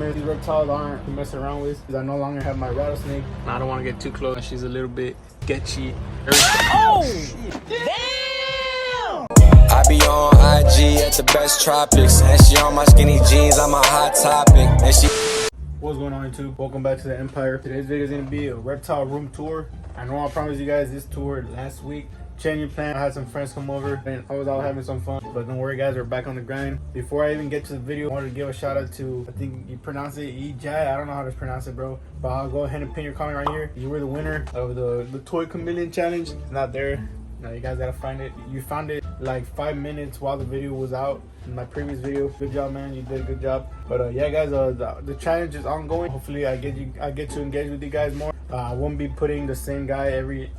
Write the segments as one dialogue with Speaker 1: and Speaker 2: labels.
Speaker 1: venomous. These reptiles aren't to mess around with. I no longer have my rattlesnake. I don't want to get too close. She's a little bit sketchy. Oh! Damn!
Speaker 2: I be on IG at the best tropics, and she on my skinny jeans. I'm a hot topic, and she.
Speaker 1: What's going on, YouTube? Welcome back to the Empire. Today's video is gonna be a reptile room tour. I know I promised you guys this tour last week. Changing plan. I had some friends come over and I was all having some fun, but don't worry guys, we're back on the grind. Before I even get to the video, I wanted to give a shout out to, I think you pronounce it Ejai. I don't know how to pronounce it, bro, but I'll go ahead and pin your comment right here. You were the winner of the toy chameleon challenge. It's not there now, you guys gotta find it. You found it like 5 minutes while the video was out in my previous video. Good job, man, you did a good job. But yeah guys, the challenge is ongoing. Hopefully I get to engage with you guys more. I won't be putting the same guy every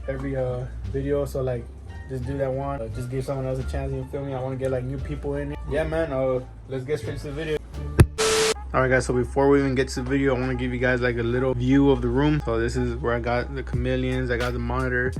Speaker 1: video, so like just do that one, just give someone else a chance, you feel me? I want to get like new people in it. Yeah man, let's get straight to the video. Alright guys, so before we even get to the video, I want to give you guys like a little view of the room. So this is where I got the chameleons, I got the monitor,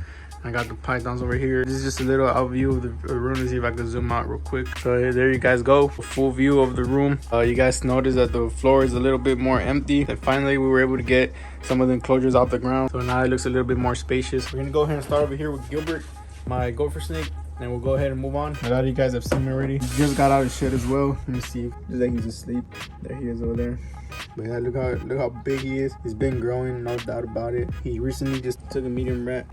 Speaker 1: I got the pythons over here. This is just a little out view of the room. Let's see if I can zoom out real quick. So there you guys go, a full view of the room. You guys notice that the floor is a little bit more empty. And finally we were able to get some of the enclosures off the ground, so now it looks a little bit more spacious. We're gonna go ahead and start over here with Gilbert, my gopher snake, and we'll go ahead and move on. A lot of you guys have seen me already. He just got out of shed as well. Let me see, just like he's asleep. There he is over there. But yeah, look how big he is. He's been growing, no doubt about it. He recently just took a medium rat.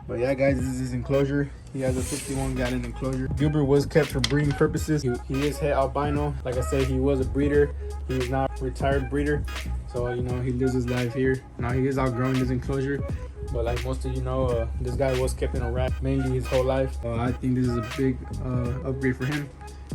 Speaker 1: But yeah guys, this is his enclosure. He has a 51 gallon enclosure. Gilbert was kept for breeding purposes. He is het albino. Like I said, he was a breeder. He's not a retired breeder, so you know, he lives his life here. Now he is outgrowing his enclosure, but like most of you know, this guy was kept in a rat mainly his whole life. I think this is a big upgrade for him,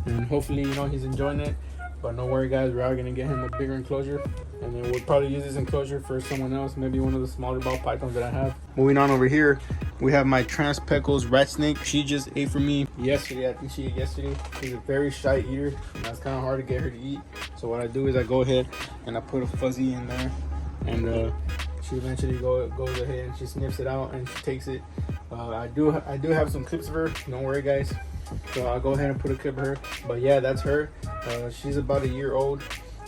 Speaker 1: and hopefully, you know, he's enjoying it. But no worry guys, we are gonna get him a bigger enclosure, and then we'll probably use this enclosure for someone else, maybe one of the smaller ball pythons that I have. Moving on over here, we have my Trans-Pecos rat snake. She just ate from me yesterday. I think she ate yesterday. She's a very shy eater, and that's kind of hard to get her to eat. So what I do is I go ahead and I put a fuzzy in there, and she eventually goes ahead and she sniffs it out and she takes it. I do have some clips of her, don't worry guys, so I'll go ahead and put a clip of her. But yeah, that's her. She's about a year old.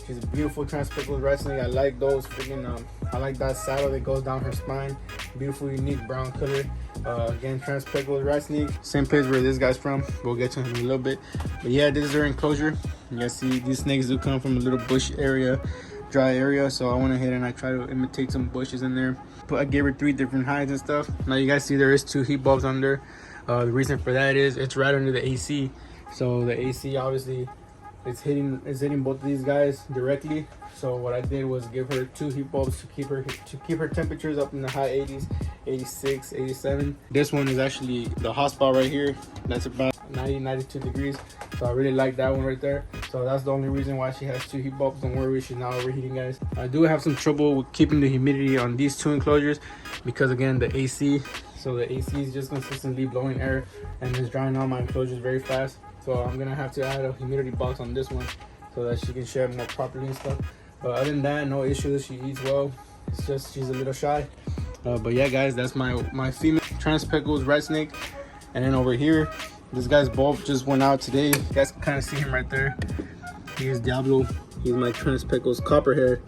Speaker 1: She's a beautiful Trans-Pecos rat snake. I like those freaking I like that saddle that goes down her spine. Beautiful, unique brown color. Again, Trans-Pecos rat snake, same place where this guy's from. We'll get to him in a little bit. But yeah, this is her enclosure. You guys see these snakes do come from a little bush area, dry area, so I went ahead and I tried to imitate some bushes in there. But I gave her 3 different hides and stuff. Now you guys see there is 2 heat bulbs under. The reason for that is it's right under the AC, so the AC obviously it's hitting both of these guys directly. So what I did was give her 2 heat bulbs to keep her temperatures up in the high 80s, 86, 87. This one is actually the hot spot right here. That's about 90, 92 degrees. So I really like that one right there. So that's the only reason why she has 2 heat bulbs. Don't worry, she's not overheating guys. I do have some trouble with keeping the humidity on these 2 enclosures because again, the AC. So the AC is just consistently blowing air and it's drying out my enclosures very fast. So I'm gonna have to add a humidity box on this one so that she can shed more properly and stuff. But other than that, no issues. She eats well. It's just she's a little shy. But yeah guys, that's my female Trans-Pecos rat snake. And then over here, this guy's bulb just went out today. You guys can kind of see him right there. Here's Diablo. He's my Trans-Pecos copperhead.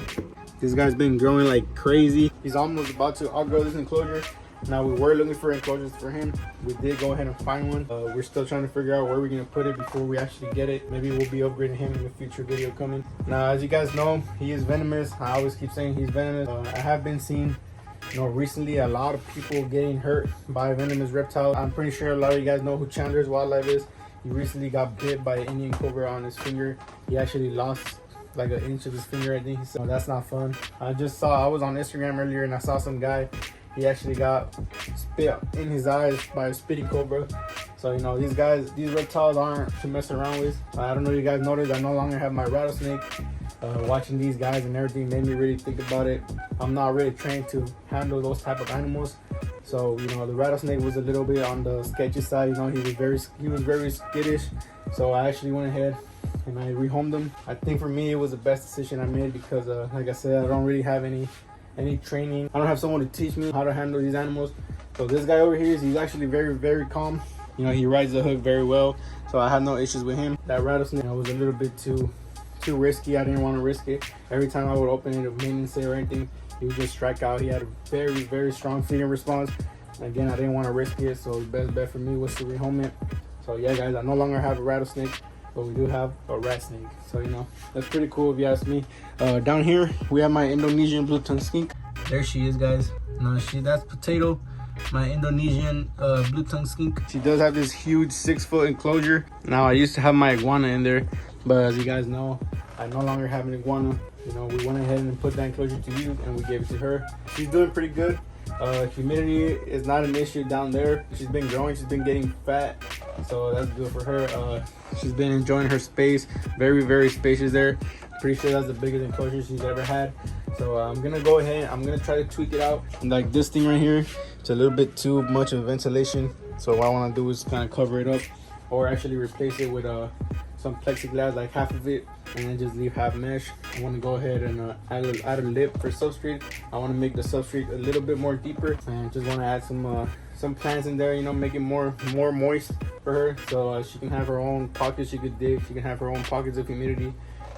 Speaker 1: This guy's been growing like crazy. He's almost about to outgrow this enclosure. Now we were looking for enclosures for him. We did go ahead and find one. We're still trying to figure out where we're gonna put it before we actually get it. Maybe we'll be upgrading him in a future video coming. Now as you guys know, he is venomous. I always keep saying he's venomous. I have been seeing, you know, recently a lot of people getting hurt by venomous reptiles. I'm pretty sure a lot of you guys know who Chandler's Wildlife is. He recently got bit by an Indian cobra on his finger. He actually lost like an inch of his finger, I think. So that's not fun. I was on Instagram earlier and I saw some guy. He actually got spit in his eyes by a spitting cobra. So you know, these reptiles aren't to mess around with. I don't know if you guys noticed, I no longer have my rattlesnake. Watching these guys and everything made me really think about it. I'm not really trained to handle those type of animals. So you know, the rattlesnake was a little bit on the sketchy side. You know, he was very skittish. So I actually went ahead and I rehomed him. I think for me it was the best decision I made because like I said, I don't really have any training. I don't have someone to teach me how to handle these animals. So this guy over here, he's actually very calm. You know, he rides the hook very well, so I have no issues with him. That rattlesnake was a little bit too too risky. I didn't want to risk it. Every time I would open it, if maintenance it or anything, he would just strike out. He had a very, very strong feeding response. And again, I didn't want to risk it, so the best bet for me was to rehome it. So yeah, guys, I no longer have a rattlesnake, but we do have a rat snake. So, you know, that's pretty cool if you ask me. Down here, we have my Indonesian blue tongue skink. There she is, guys. No, that's Potato, my Indonesian blue tongue skink. She does have this huge 6-foot enclosure. Now, I used to have my iguana in there, but as you guys know, I no longer have an iguana. You know, we went ahead and put that enclosure to use, and we gave it to her. She's doing pretty good. Humidity is not an issue down there. She's been growing, she's been getting fat, so that's good for her. She's been enjoying her space. Very, very spacious there. Pretty sure that's the biggest enclosure she's ever had. So I'm gonna go ahead, I'm gonna try to tweak it out. Like this thing right here, it's a little bit too much of ventilation, so what I want to do is kind of cover it up, or actually replace it with some plexiglass, like half of it, and then just leave half mesh. I want to go ahead and add a lip for substrate. I want to make the substrate a little bit more deeper, and just want to add some plants in there, you know, make it more moist for her, so she can have her own pockets she could dig. She can have her own pockets of humidity.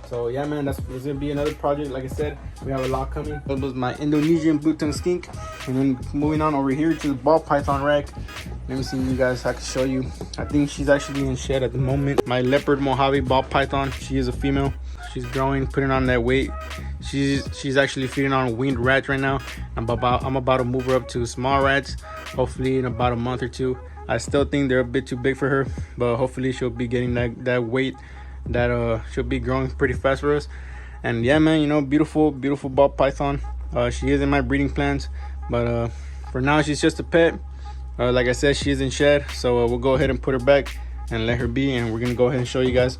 Speaker 1: So yeah, man, that's gonna be another project. Like I said, we have a lot coming. That was my Indonesian blue tongue skink, and then moving on over here to the ball python rack. Let me see you guys, I can show you. I think she's actually in shed at the moment. My leopard Mojave ball python, she is a female. She's growing, putting on that weight. She's actually feeding on weaned rats right now. I'm about to move her up to small rats, hopefully in about a month or two. I still think they're a bit too big for her, but hopefully she'll be getting that weight that she'll be growing pretty fast for us. And yeah, man, you know, beautiful ball python. She is in my breeding plans, but for now she's just a pet. Like I said, she is in shed, so we'll go ahead and put her back and let her be, and we're gonna go ahead and show you guys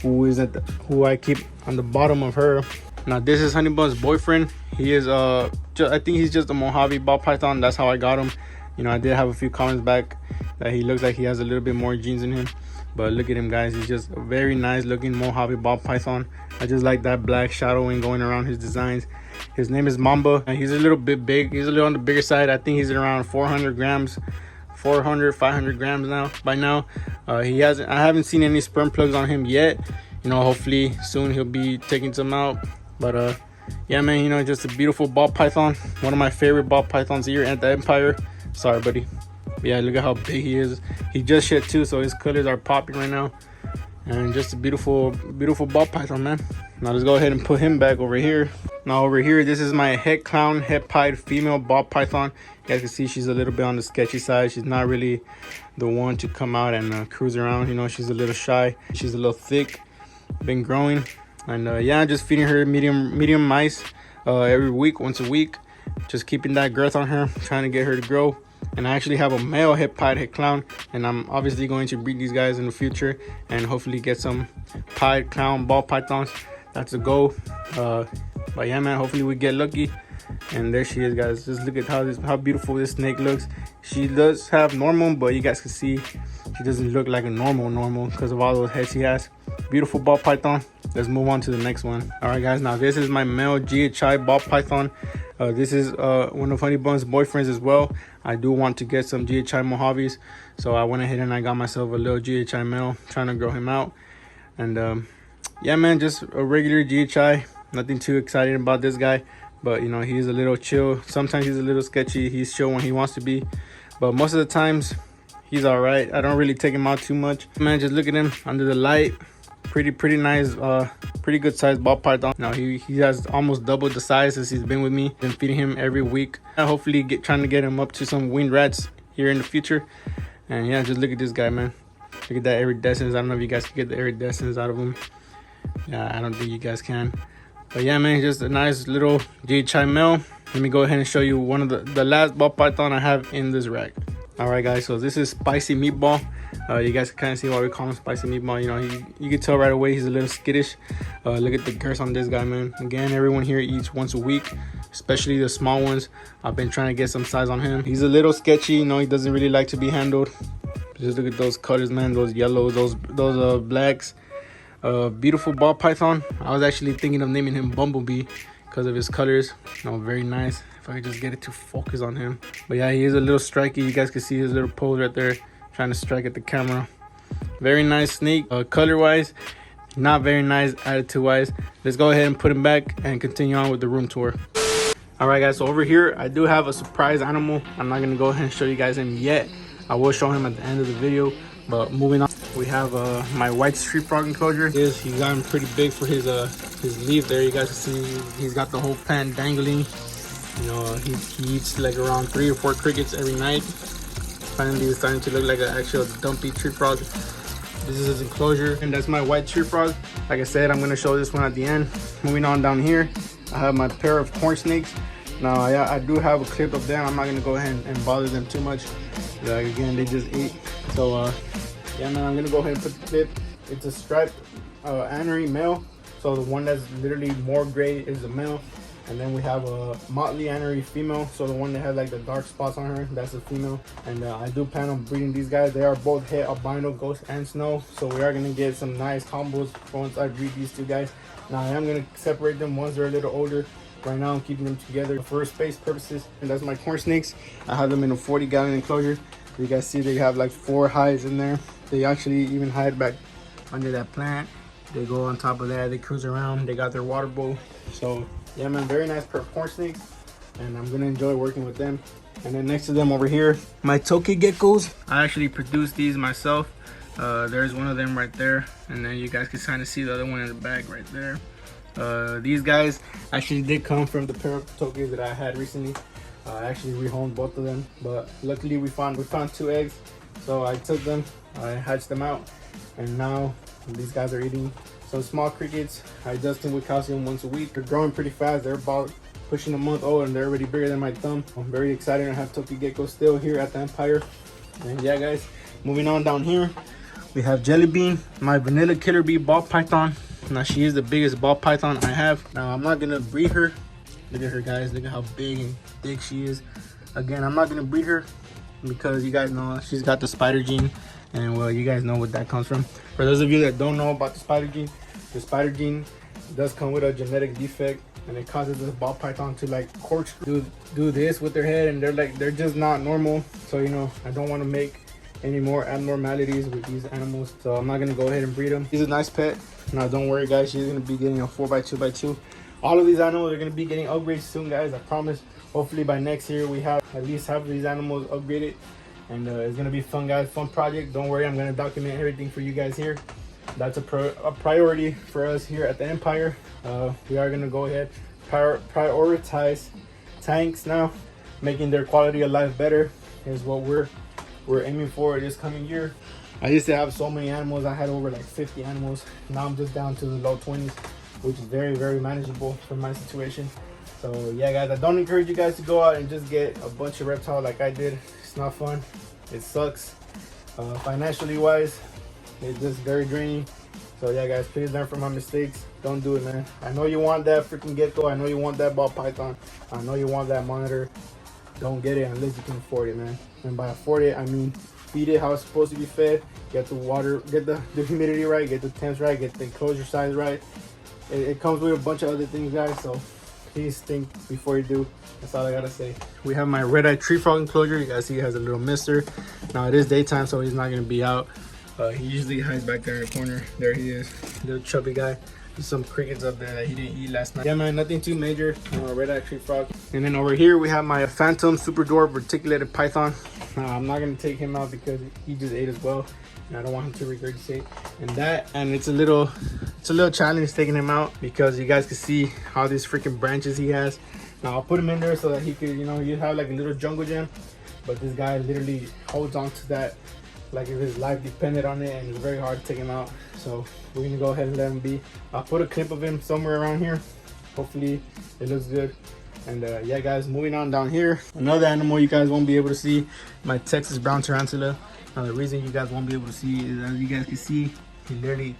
Speaker 1: who I keep on the bottom of her. Now this is Honeybun's boyfriend. He is I think he's just a Mojave ball python. That's how I got him. You know, I did have a few comments back that he looks like he has a little bit more genes in him, but look at him, guys. He's just a very nice looking Mojave ball python. I just like that black shadowing going around his designs. His name is Mamba, and he's a little bit big. He's a little on the bigger side. I think he's around 400 grams, 500 grams by now. I haven't seen any sperm plugs on him yet. You know, hopefully soon he'll be taking some out. But yeah, man, you know, just a beautiful ball python. One of my favorite ball pythons here at the Empire. Sorry, buddy. But yeah, look at how big he is. He just shed too, so his colors are popping right now. And just a beautiful ball python, man. Now let's go ahead and put him back over here. Now over here, this is my head clown, head pied female ball python. You guys can see she's a little bit on the sketchy side. She's not really the one to come out and cruise around. You know, she's a little shy. She's a little thick, been growing. And yeah, I'm just feeding her medium mice every week, once a week. Just keeping that girth on her, trying to get her to grow. And I actually have a male head pied head clown, and I'm obviously going to breed these guys in the future and hopefully get some pied clown ball pythons. That's a goal. But yeah, man, hopefully we get lucky. And there she is, guys. Just look at how beautiful this snake looks. She does have normal, but you guys can see she doesn't look like a normal because of all those heads she has. Beautiful ball python. Let's move on to the next one. All right, guys, now this is my male GHI ball python. This is one of Honeybun's boyfriends as well. I do want to get some GHI Mojaves, so I went ahead and I got myself a little GHI male, trying to grow him out. And yeah, man, just a regular GHI. Nothing too exciting about this guy, but you know, he's a little chill. Sometimes he's a little sketchy. He's chill when he wants to be, but most of the times he's all right. I don't really take him out too much. Man, just look at him under the light. Pretty nice, pretty good sized ball python. Now he has almost doubled the size since he's been with me. Been feeding him every week. I hopefully trying to get him up to some weaned rats here in the future. And yeah, just look at this guy, man. Look at that iridescence. I don't know if you guys can get the iridescence out of him. Yeah, I don't think you guys can. But yeah, man, just a nice little GHI male. Let me go ahead and show you one of the last ball python I have in this rack. All right, guys, so this is Spicy Meatball. You guys can kind of see why we call him Spicy Meatball. You know, you can tell right away he's a little skittish. Look at the girth on this guy, man. Again, everyone here eats once a week, especially the small ones. I've been trying to get some size on him. He's a little sketchy, you know, he doesn't really like to be handled. Just look at those colors, man, those yellows, those blacks. Beautiful ball python. I was actually thinking of naming him Bumblebee because of his colors. You know, very nice. If I could just get it to focus on him. But yeah, he is a little striky. You guys can see his little pose right there, trying to strike at the camera. Very nice snake. Color wise, Not very nice attitude wise. Let's go ahead and put him back and continue on with the room tour. All right, guys, so over here I do have a surprise animal. I'm not gonna go ahead and show you guys him yet. I will show him at the end of the video. But moving on, we have my white street frog enclosure. He's gotten pretty big for his leaf there. You guys can see he's got the whole plant dangling. You know, he eats like around 3 or 4 crickets every night. Finally, it's starting to look like an actual dumpy tree frog. This is his enclosure, and that's my white tree frog. Like I said, I'm gonna show this one at the end. Moving on down here, I have my pair of corn snakes. Now, I do have a clip of them. I'm not gonna go ahead and bother them too much. Like, again, they just eat. So, yeah, man, I'm gonna go ahead and put the clip. It's a striped anery male. So the one that's literally more gray is the male. And then we have a motley anery female. So the one that has like the dark spots on her, that's the female. And I do plan on breeding these guys. They are both het albino, ghost, and snow. So we are gonna get some nice combos once I breed these 2 guys. Now I am gonna separate them once they're a little older. Right now I'm keeping them together for space purposes. And that's my corn snakes. I have them in a 40-gallon enclosure. You guys see they have like 4 hides in there. They actually even hide back under that plant. They go on top of that, they cruise around, they got their water bowl. So yeah, man, very nice pair of corn snakes, and I'm gonna enjoy working with them. And then next to them over here, my toki geckos. I actually produced these myself. There's one of them right there, and then you guys can kind of see the other one in the back right there. These guys actually did come from the pair of tokis that I had recently. I actually rehomed both of them, but luckily we found 2 eggs, so I took them, I hatched them out, and now these guys are eating some small crickets. I dust them with calcium once a week. They're growing pretty fast. They're about pushing a month old, and they're already bigger than my thumb. I'm very excited to have toki geckos still here at the Empire. And yeah, guys, moving on down here, we have Jelly Bean, my vanilla killer bee ball python. Now she is the biggest ball python I have. Now I'm not gonna breed her. Look at her, guys. Look at how big and thick she is. Again, I'm not gonna breed her because you guys know she's got the spider gene, and well, you guys know what that comes from. For those of you that don't know about the spider gene does come with a genetic defect, and it causes this ball python to like corkscrew, do this with their head, and they're just not normal. So you know, I don't want to make any more abnormalities with these animals, so I'm not gonna go ahead and breed them. He's a nice pet. Now don't worry, guys, she's gonna be getting a 4x2x2. All of these animals are gonna be getting upgrades soon, guys, I promise. Hopefully by next year we have at least half of these animals upgraded, and it's gonna be fun, guys. Fun project. Don't worry, I'm gonna document everything for you guys here. That's a priority for us here at the Empire. We are gonna go ahead prioritize tanks now. Making their quality of life better is what we're aiming for this coming year. I used to have so many animals. I had over like 50 animals. Now I'm just down to the low 20s, which is very, very manageable for my situation. So yeah, guys, I don't encourage you guys to go out and just get a bunch of reptiles like I did. It's not fun. It sucks. Financially wise, it's just very draining. So yeah, guys, please learn from my mistakes. Don't do it, man. I know you want that freaking gecko. I know you want that ball python. I know you want that monitor. Don't get it unless you can afford it, man. And by afford it, I mean feed it how it's supposed to be fed. Get the water, get the humidity right, get the temps right, get the enclosure size right. It comes with a bunch of other things, guys. So please think before you do. That's all I gotta say. We have my red-eyed tree frog enclosure. You guys see he has a little mister. Now it is daytime, so he's not gonna be out. He usually hides back there in the corner. There he is, little chubby guy. There's some crickets up there that he didn't eat last night. Yeah, man, nothing too major. Red-eyed tree frog. And then over here we have my phantom super dwarf reticulated python. I'm not gonna take him out because he just ate as well, and I don't want him to regurgitate. And it's a little challenge taking him out because you guys can see how these freaking branches he has. Now I'll put him in there so that he could, you know, you have like a little jungle gym, but this guy literally holds on to that like if his life depended on it, and it's very hard to take him out. So we're gonna go ahead and let him be. I'll put a clip of him somewhere around here. Hopefully it looks good. And yeah, guys, moving on down here, another animal you guys won't be able to see, my Texas brown tarantula. Now the reason you guys won't be able to see is, as you guys can see, he literally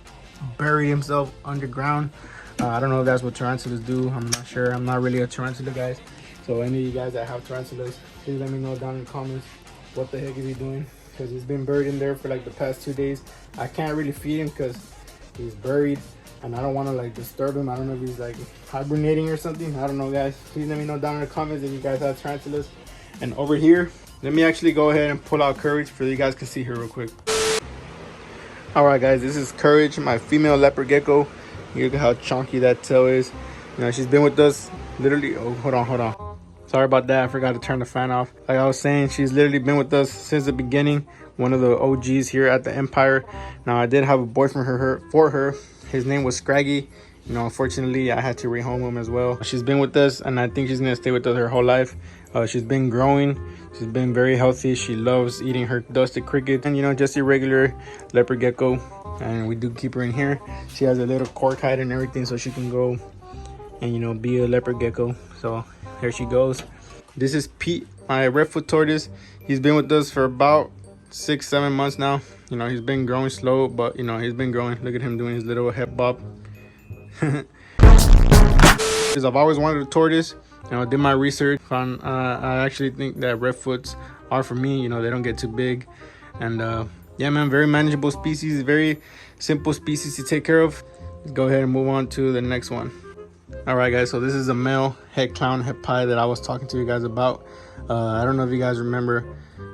Speaker 1: buried himself underground. I don't know if that's what tarantulas do. I'm not sure. I'm not really a tarantula guy. So any of you guys that have tarantulas, please let me know down in the comments what the heck is he doing, because he's been buried in there for like the past 2 days. I can't really feed him because he's buried, and I don't want to like disturb him. I don't know if he's like hibernating or something. I don't know, guys. Please let me know down in the comments if you guys have tarantulas. And over here, let me actually go ahead and pull out courage for you guys can see here real quick. All right, guys, this is Courage, my female leopard gecko. Look at how chunky that tail is. You know, she's been with us literally. Oh, hold on. Sorry about that. I forgot to turn the fan off. Like I was saying, she's literally been with us since the beginning. One of the OGs here at the Empire. Now, I did have a boyfriend for her. His name was Scraggy. You know, unfortunately, I had to rehome him as well. She's been with us, and I think she's gonna stay with us her whole life. She's been growing. She's been very healthy. She loves eating her dusted cricket and, you know, just a regular leopard gecko. And we do keep her in here. She has a little cork hide and everything, so she can go and, you know, be a leopard gecko. So here she goes. This is Pete, my redfoot tortoise. He's been with us for about 6-7 months now. You know, he's been growing slow, but, you know, he's been growing. Look at him doing his little head bob. Because I've always wanted a tortoise. You know, I did my research. Found I actually think that redfoots are for me. You know, they don't get too big, and yeah, man, very manageable species, very simple species to take care of. Let's go ahead and move on to the next one. All right, guys, so this is a male head clown head pie that I was talking to you guys about. I don't know if you guys remember,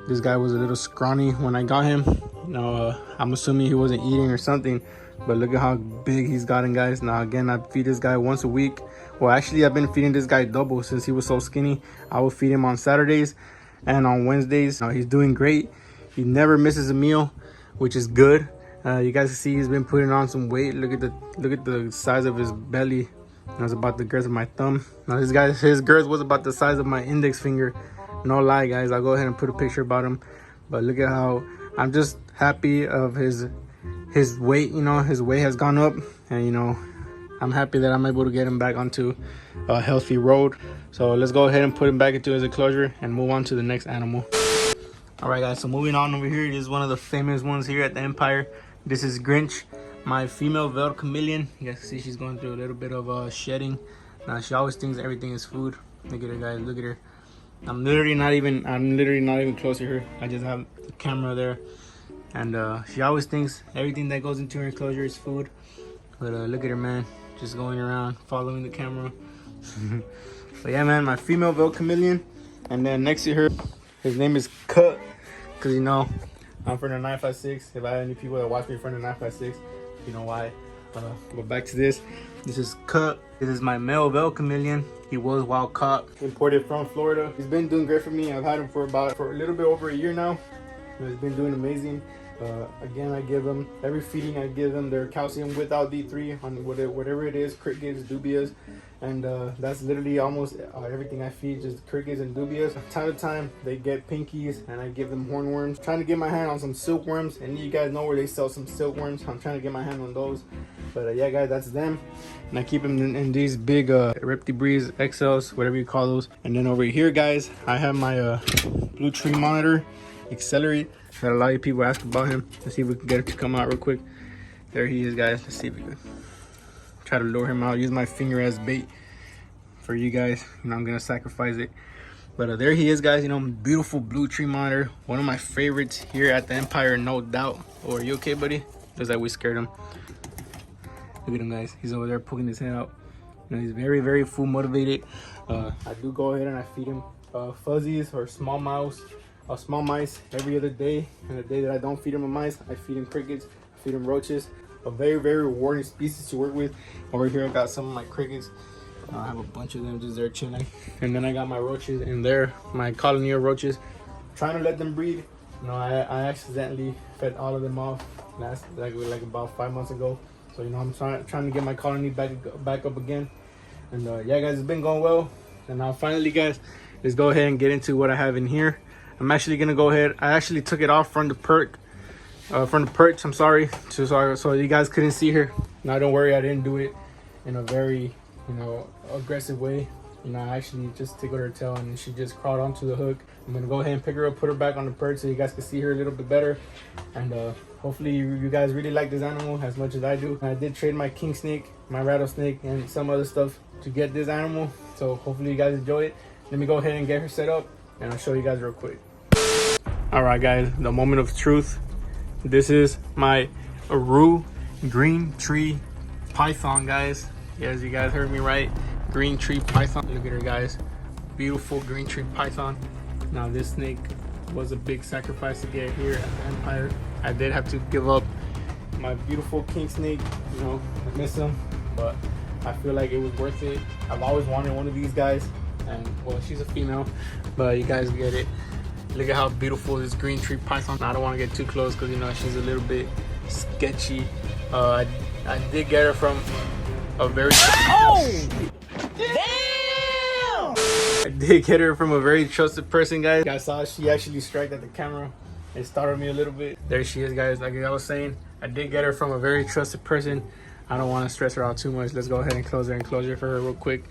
Speaker 1: this guy was a little scrawny when I got him. You know, I'm assuming he wasn't eating or something, but look at how big he's gotten, guys. Now again, I feed this guy once a week. Well, actually, I've been feeding this guy double since he was so skinny. I will feed him on Saturdays and on Wednesdays. Now, he's doing great. He never misses a meal, which is good. You guys can see he's been putting on some weight. Look at the size of his belly. That's about the girth of my thumb. Now, his girth was about the size of my index finger. No lie, guys. I'll go ahead and put a picture about him. But look at how I'm just happy of his weight. You know, his weight has gone up, and you know, I'm happy that I'm able to get him back onto a healthy road. So let's go ahead and put him back into his enclosure and move on to the next animal. All right, guys, so moving on over here, this is one of the famous ones here at the Empire. This is Grinch, my female veiled chameleon. You guys can see she's going through a little bit of shedding. Now, she always thinks everything is food. Look at her, guys, look at her. I'm literally not even close to her. I just have the camera there. And she always thinks everything that goes into her enclosure is food. But look at her, man. Just going around, following the camera. But yeah, man, my female veiled chameleon. And then next to her, his name is Cut. Because, you know, I'm from the 956. If I have any people that watch me from the 956, you know why. But back to this. This is Cut. This is my male veiled chameleon. He was wild caught, imported from Florida. He's been doing great for me. I've had him for a little bit over a year now. He's been doing amazing. Again, I give them every feeding. I give them their calcium without D3 on whatever it is, crickets, dubias, and that's literally almost everything I feed, just crickets and dubias. Time to time, they get pinkies, and I give them hornworms. Trying to get my hand on some silkworms, and you guys know where they sell some silkworms. I'm trying to get my hand on those. But yeah, guys, that's them. And I keep them in these big Reptiles XLs, whatever you call those. And then over here, guys, I have my blue tree monitor, Accelerate. Had a lot of people ask about him. Let's see if we can get it to come out real quick. There he is, guys. Let's see if we can try to lure him out. Use my finger as bait for you guys. You know, I'm gonna sacrifice it. But there he is, guys. You know, beautiful blue tree monitor. One of my favorites here at the Empire, no doubt. Oh, are you okay, buddy? Looks like we scared him. Look at him, guys. He's over there poking his head out. You know, he's very, very food motivated. I do go ahead and I feed him fuzzies or small mice every other day. And the day that I don't feed him a mice, I feed him crickets, I feed him roaches. A very, very rewarding species to work with. Over here I got some of my crickets. I have a bunch of them just there chilling. And then I got my roaches in there, my colony of roaches. Trying to let them breed. You know, I accidentally fed all of them off like about 5 months ago. So, you know, I'm trying to get my colony back up again. And yeah, guys, it's been going well. And now finally, guys, let's go ahead and get into what I have in here. I'm actually gonna go ahead. I actually took it off from the perch. I'm sorry, so you guys couldn't see her. Now don't worry, I didn't do it in a very, you know, aggressive way. You know, I actually just tickled her tail and she just crawled onto the hook. I'm gonna go ahead and pick her up, put her back on the perch so you guys can see her a little bit better. And hopefully you guys really like this animal as much as I do. I did trade my king snake, my rattlesnake, and some other stuff to get this animal. So hopefully you guys enjoy it. Let me go ahead and get her set up and I'll show you guys real quick. All right, guys, the moment of truth. This is my Aru green tree python, guys. Yes, you guys heard me right. Green tree python. Look at her, guys. Beautiful green tree python. Now, this snake was a big sacrifice to get here at the Empire. I did have to give up my beautiful king snake. You know, I miss him, but I feel like it was worth it. I've always wanted one of these guys, and well, she's a female, but you guys get it. Look at how beautiful this green tree python. I don't want to get too close because, you know, she's a little bit sketchy. I did get her from a very I did get her from a very trusted person, guys. I saw she actually struck at the camera. It startled me a little bit. There she is, guys. Like I was saying, I did get her from a very trusted person. I don't want to stress her out too much. Let's go ahead and close her enclosure for her real quick.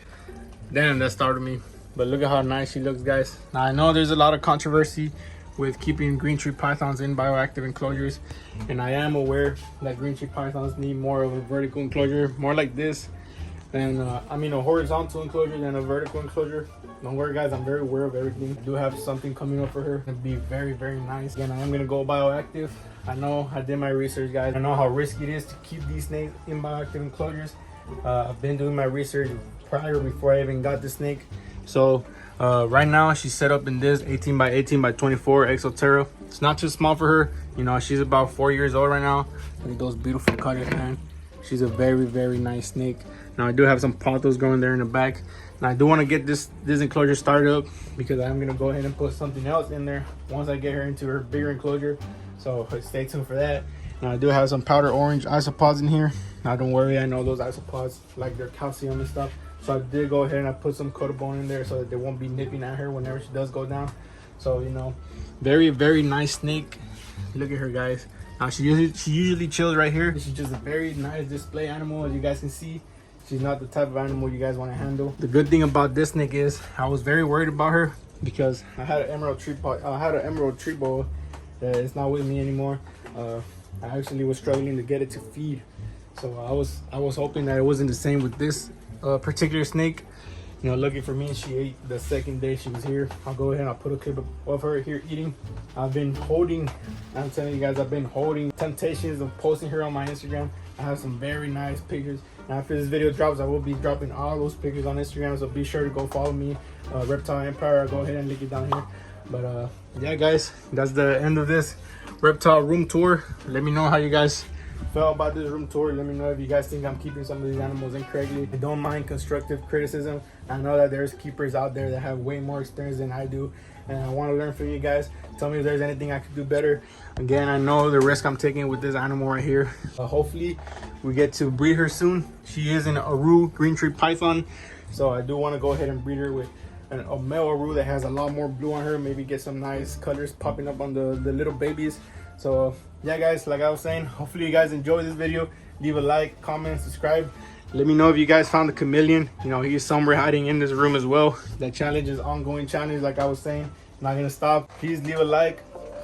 Speaker 1: Damn, that startled me. But look at how nice she looks, guys. Now, I know there's a lot of controversy with keeping green tree pythons in bioactive enclosures, and I am aware that green tree pythons need more of a vertical enclosure, more like this, and I mean a horizontal enclosure than a vertical enclosure. Don't worry, guys, I'm very aware of everything. I do have something coming up for her. It'll be very, very nice. Again, I am gonna go bioactive. I know I did my research, guys. I know how risky it is to keep these snakes in bioactive enclosures. I've been doing my research prior, before I even got the snake. So right now she's set up in this 18 by 18 by 24 Exoterra. It's not too small for her. You know, she's about 4 years old right now. Look at those beautiful colors, man. She's a very, very nice snake. Now I do have some pothos going there in the back. Now I do want to get this enclosure started up because I'm gonna go ahead and put something else in there once I get her into her bigger enclosure. So stay tuned for that. Now I do have some powder orange isopods in here. Now don't worry, I know those isopods like their calcium and stuff. So I did go ahead and I put some cotobone in there so that they won't be nipping at her whenever she does go down. So, you know, very, very nice snake. Look at her, guys. Now she usually chills right here. She's just a very nice display animal, as you guys can see. She's not the type of animal you guys want to handle. The good thing about this snake is I was very worried about her because I had an emerald tree boa that is not with me anymore. I actually was struggling to get it to feed. So I was hoping that it wasn't the same with this particular snake. You know, lucky for me, she ate the second day she was here. I'll go ahead and I'll put a clip of her here eating. I'm telling you guys, I've been holding temptations of posting her on my Instagram. I have some very nice pictures. Now after this video drops, I will be dropping all those pictures on Instagram, so be sure to go follow me, Reptile Empire. I'll go ahead and link it down here. But yeah, guys, that's the end of this reptile room tour. Let me know how you guys felt about this room tour. Let me know if you guys think I'm keeping some of these animals incorrectly. I don't mind constructive criticism. I know that there's keepers out there that have way more experience than I do, and I want to learn from you guys. Tell me if there's anything I could do better. Again, I know the risk I'm taking with this animal right here. Hopefully we get to breed her soon. She is an Aru green tree python, so I do want to go ahead and breed her with a male Aru that has a lot more blue on her. Maybe get some nice colors popping up on the little babies. So yeah, guys, like I was saying, hopefully you guys enjoyed this video. Leave a like, comment, subscribe. Let me know if you guys found the chameleon. You know, he's somewhere hiding in this room as well. That challenge is ongoing challenge, like I was saying. Not gonna stop. Please leave a like,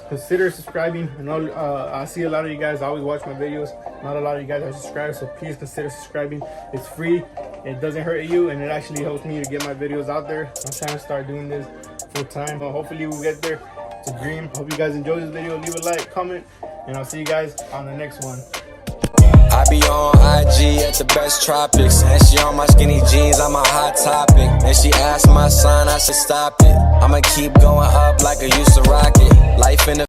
Speaker 1: consider subscribing. I know I see a lot of you guys always watch my videos. Not a lot of you guys are subscribed, so please consider subscribing. It's free, it doesn't hurt you, and it actually helps me to get my videos out there. I'm trying to start doing this full time, but hopefully we'll get there. It's a dream. Hope you guys enjoyed this video. Leave a like, comment, and I'll see you guys on the next one.
Speaker 2: I be on IG at the best tropics, and she on my skinny jeans, I'm a hot topic. And she asked my son, I should stop it. I'ma keep going up like I used to rock it. Life in the